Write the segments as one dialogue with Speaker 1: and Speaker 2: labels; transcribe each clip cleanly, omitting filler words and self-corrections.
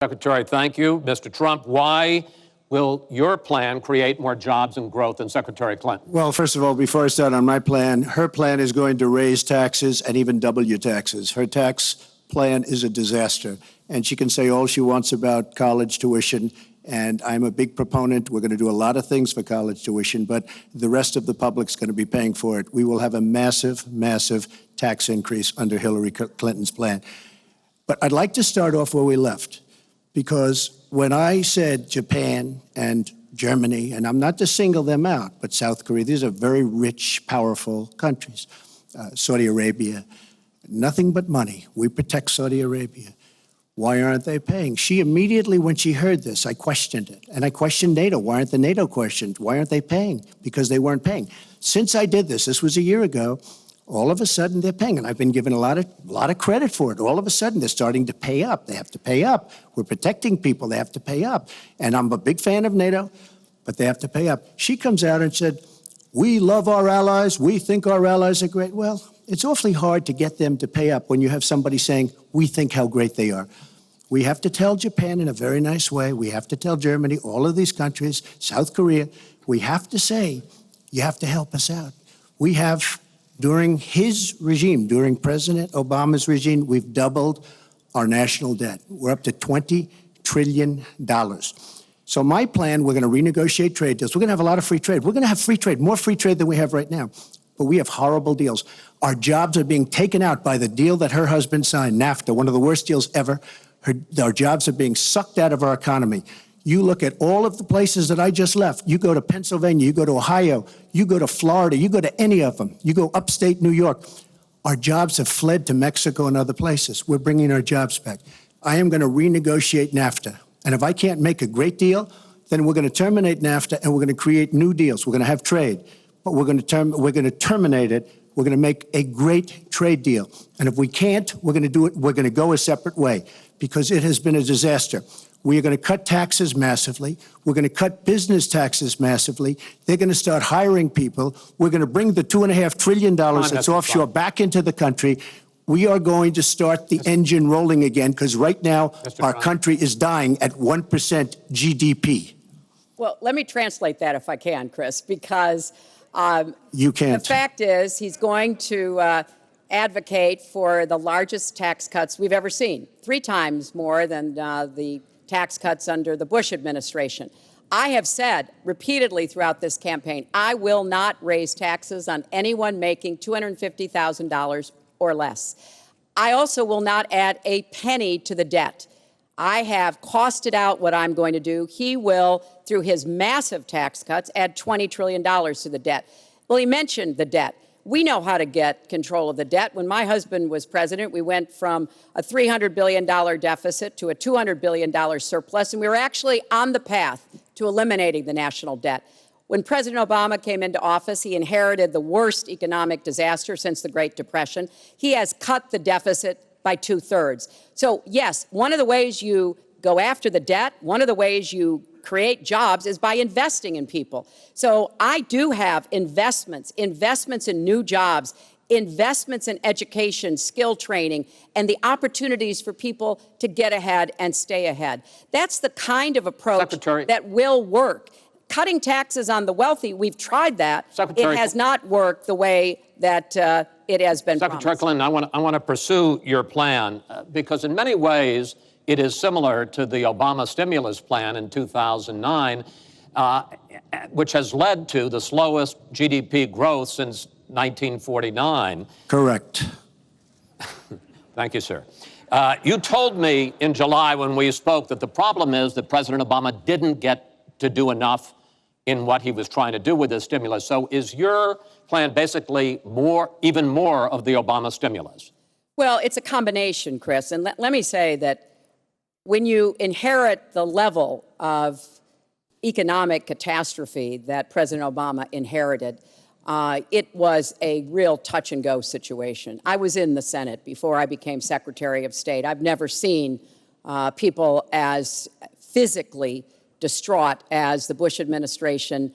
Speaker 1: Secretary, thank you. Mr. Trump, why will your plan create more jobs and growth than Secretary Clinton?
Speaker 2: Well, first of all, before I start on my plan, her plan is going to raise taxes and even double your taxes. Her tax plan is a disaster. And she can say all she wants about college tuition. And I'm a big proponent. We're going to do a lot of things for college tuition, but the rest of the public's going to be paying for it. We will have a massive, massive tax increase under Hillary Clinton's plan. But I'd like to start off where we left. Because when I said Japan and Germany, and I'm not to single them out, but South Korea, these are very rich, powerful countries. Saudi Arabia, nothing but money. We protect Saudi Arabia. Why aren't they paying? She immediately, when she heard this, I questioned it. And I questioned NATO. Why aren't the NATO questioned? Why aren't they paying? Because they weren't paying. Since I did this was a year ago, all of a sudden they're paying, and I've been given a lot of credit for it. All of a sudden they're starting to pay up. They have to pay up. We're protecting people. They have to pay up. And I'm a big fan of NATO, but they have to pay up. She comes out and said, we love our allies. We think our allies are great. Well, it's awfully hard to get them to pay up when you have somebody saying, we think how great they are. We have to tell Japan in a very nice way. We have to tell Germany, all of these countries, South Korea, we have to say, you have to help us out. We have, during his regime, during President Obama's regime, we've doubled our national debt. We're up to $20 trillion. So my plan, we're going to renegotiate trade deals. We're going to have a lot of free trade. We're going to have free trade, more free trade than we have right now. But we have horrible deals. Our jobs are being taken out by the deal that her husband signed, NAFTA, one of the worst deals ever. Our jobs are being sucked out of our economy. You look at all of the places that I just left. You go to Pennsylvania, you go to Ohio, you go to Florida, you go to any of them. You go upstate New York. Our jobs have fled to Mexico and other places. We're bringing our jobs back. I am going to renegotiate NAFTA. And if I can't make a great deal, then we're going to terminate NAFTA and we're going to create new deals. We're going to have trade, but we're going to terminate it. We're going to make a great trade deal. And if we can't, we're going to do it. We're going to go a separate way because it has been a disaster. We are going to cut taxes massively. We're going to cut business taxes massively. They're going to start hiring people. We're going to bring the $2.5 trillion that's offshore back into the country. We are going to start the engine rolling again because right now our country is dying at 1% GDP.
Speaker 3: Well, let me translate that if I can, Chris, because
Speaker 2: you can't.
Speaker 3: The fact is he's going to advocate for the largest tax cuts we've ever seen, 3 times more than the tax cuts under the Bush administration. I have said repeatedly throughout this campaign, I will not raise taxes on anyone making $250,000 or less. I also will not add a penny to the debt. I have costed out what I'm going to do. He will, through his massive tax cuts, add $20 trillion to the debt. Well, he mentioned the debt. We know how to get control of the debt. When my husband was president, we went from a $300 billion deficit to a $200 billion surplus, and we were actually on the path to eliminating the national debt. When President Obama came into office, he inherited the worst economic disaster since the Great Depression. He has cut the deficit by 2/3. So, yes, one of the ways you go after the debt, one of the ways you create jobs is by investing in people. So I do have investments in new jobs, investments in education, skill training, and the opportunities for people to get ahead and stay ahead. That's the kind of approach that will work. Cutting taxes on the wealthy, we've tried that. It has not worked the way that it has been
Speaker 1: Secretary
Speaker 3: promised.
Speaker 1: Clinton, I want to pursue your plan because in many ways it is similar to the Obama stimulus plan in 2009, which has led to the slowest GDP growth since 1949.
Speaker 2: Correct.
Speaker 1: Thank you, sir. You told me in July when we spoke that the problem is that President Obama didn't get to do enough in what he was trying to do with this stimulus. So is your plan basically even more of the Obama stimulus?
Speaker 3: Well, it's a combination, Chris. And let me say that when you inherit the level of economic catastrophe that President Obama inherited, it was a real touch-and-go situation. I was in the Senate before I became Secretary of State. I've never seen people as physically distraught as the Bush administration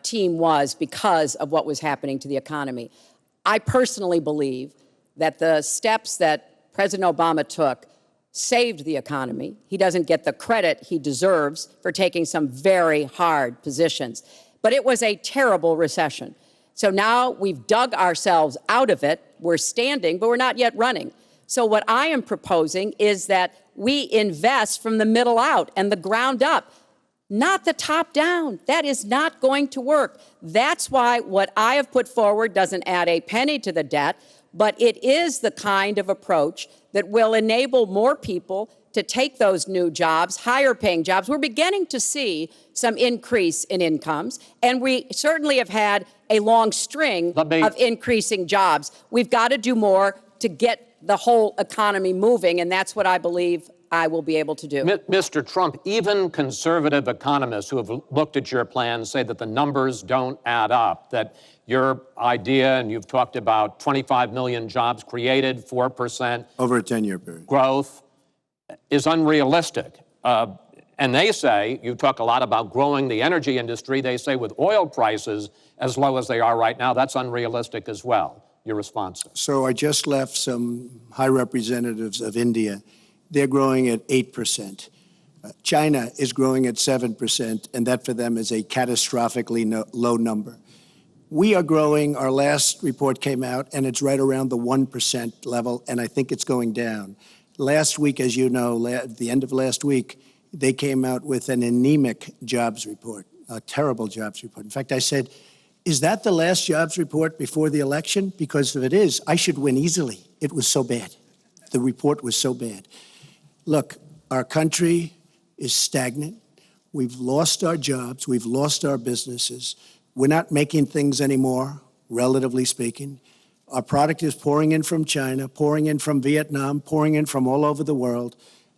Speaker 3: team was because of what was happening to the economy. I personally believe that the steps that President Obama took saved the economy. He doesn't get the credit he deserves for taking some very hard positions. But it was a terrible recession. So now we've dug ourselves out of it. We're standing, but we're not yet running. So what I am proposing is that we invest from the middle out and the ground up, not the top down. That is not going to work. That's why what I have put forward doesn't add a penny to the debt, but it is the kind of approach that will enable more people to take those new jobs, higher paying jobs. We're beginning to see some increase in incomes, and we certainly have had a long string of increasing jobs. We've got to do more to get the whole economy moving, and that's what I believe I will be able to do.
Speaker 1: Mr. Trump, even conservative economists who have looked at your plan say that the numbers don't add up, that your idea, and you've talked about 25 million jobs created, 4%
Speaker 2: over a 10-year period
Speaker 1: growth, is unrealistic. And they say, you talk a lot about growing the energy industry, they say with oil prices as low as they are right now, that's unrealistic as well. Your response?
Speaker 2: So I just left some high representatives of India. They're growing at 8%. China is growing at 7%, and that for them is a catastrophically low number. We are growing. Our last report came out, and it's right around the 1% level, and I think it's going down. Last week, as you know, at the end of last week, they came out with an anemic jobs report, a terrible jobs report. In fact, I said, is that the last jobs report before the election? Because if it is, I should win easily. It was so bad. The report was so bad. Look, our country is stagnant. We've lost our jobs. We've lost our businesses. We're not making things anymore, relatively speaking. Our product is pouring in from China, pouring in from Vietnam, pouring in from all over the world.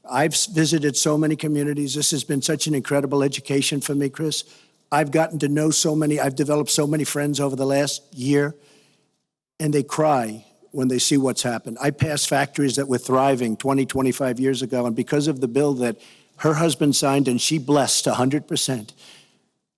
Speaker 2: I've visited so many communities. This has been such an incredible education for me, Chris. I've gotten to know so many. I've developed so many friends over the last year, and they cry when they see what's happened. I passed factories that were thriving 20, 25 years ago, and because of the bill that her husband signed and she blessed 100%,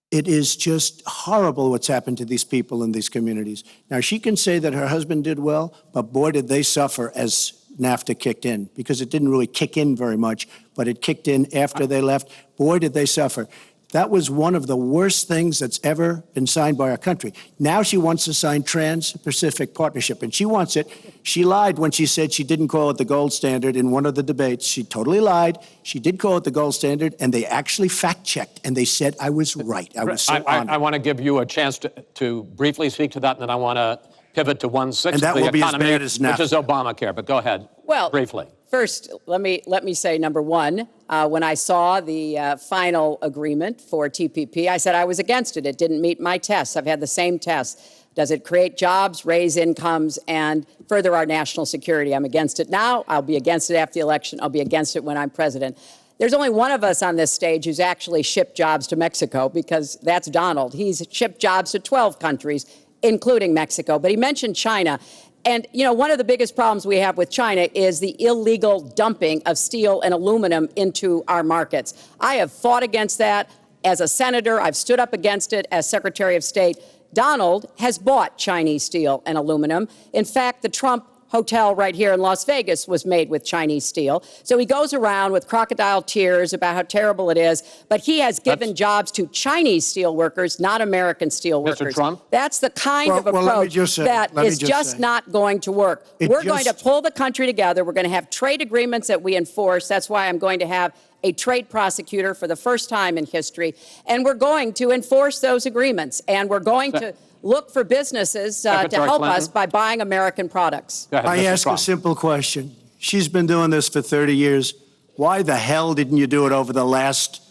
Speaker 2: it is just horrible what's happened to these people in these communities. Now, she can say that her husband did well, but boy, did they suffer as NAFTA kicked in, because it didn't really kick in very much, but it kicked in after they left. Boy, did they suffer. That was one of the worst things that's ever been signed by our country. Now she wants to sign Trans-Pacific Partnership, and she wants it. She lied when she said she didn't call it the gold standard in one of the debates. She totally lied. She did call it the gold standard, and they actually fact-checked, and they said I was right. I was so honored.
Speaker 1: I want to give you a chance to briefly speak to that, and then I want to pivot to 1/6 of the economy, which is Obamacare. But go ahead, briefly.
Speaker 3: First, let me say, number one, when I saw the final agreement for TPP, I said I was against it. It didn't meet my tests. I've had the same tests. Does it create jobs, raise incomes, and further our national security? I'm against it now. I'll be against it after the election. I'll be against it when I'm president. There's only one of us on this stage who's actually shipped jobs to Mexico, because that's Donald. He's shipped jobs to 12 countries, including Mexico. But he mentioned China. And, you know, one of the biggest problems we have with China is the illegal dumping of steel and aluminum into our markets. I have fought against that as a senator. I've stood up against it as Secretary of State. Donald has bought Chinese steel and aluminum. In fact, the Trump hotel right here in Las Vegas was made with Chinese steel. So he goes around with crocodile tears about how terrible it is, but he has given jobs to Chinese steel workers, not American steel workers.
Speaker 1: Mr. Trump?
Speaker 3: That's the kind of approach that is just not going to work. We're going to pull the country together. We're going to have trade agreements that we enforce. That's why I'm going to have a trade prosecutor for the first time in history. And we're going to enforce those agreements. And we're going to look for businesses to help us by buying American products.
Speaker 2: I ask a simple question. She's been doing this for 30 years. Why the hell didn't you do it over the last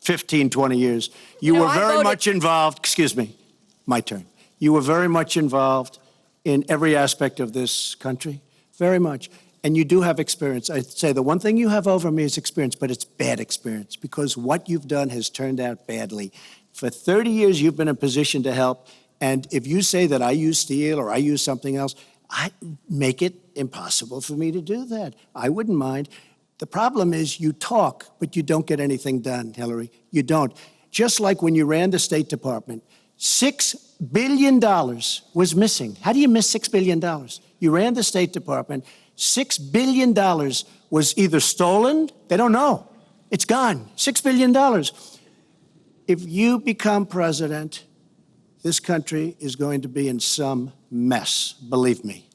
Speaker 2: 15, 20 years? You were very much involved. Excuse me, my turn. You were very much involved in every aspect of this country, very much. And you do have experience. I'd say the one thing you have over me is experience, but it's bad experience, because what you've done has turned out badly. For 30 years, you've been in a position to help. And if you say that I use steel or I use something else, I make it impossible for me to do that. I wouldn't mind. The problem is you talk, but you don't get anything done, Hillary. You don't. Just like when you ran the State Department, $6 billion was missing. How do you miss $6 billion? You ran the State Department. $6 billion was either stolen, they don't know. It's gone, $6 billion. If you become president, this country is going to be in some mess, believe me.